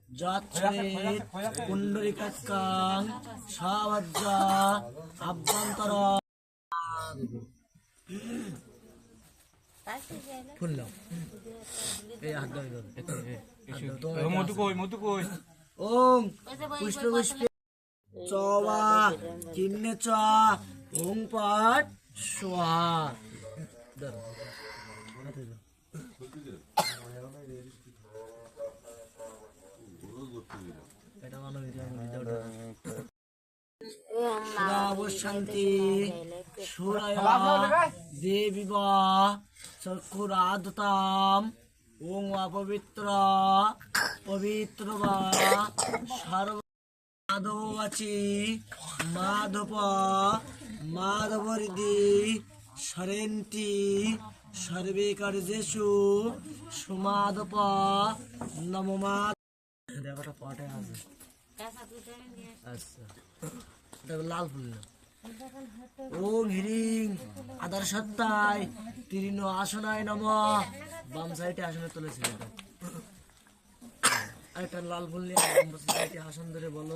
যৎসেৎ পুণ্ডরিকাক্ষং সবজ্জা আভ্যন্তর ফুল নাও এই হাত দাও মধু কই ওম পুষ্প পুষ্পে চবা চিহ্নে চ ওং পাঠ স্বাহা শান্তি সুরায় দেবী চক্ষুরাধতাম ওং অপবিত্র পবিত্র বা সর্ব মাধবাচি মাধব মাধবরিদি সরেন্তি সর্বে কার্যেষু সুমাধব নমমা দেবটা পাটে আছে আচ্ছা লাল ফুল ওং হ্রিং আদার সত্তায় তিরিনো আসনায় নম বাম সাইডে আসনে তুলেছিল একটা লাল ফুল নিয়ে আসন ধরে বলো।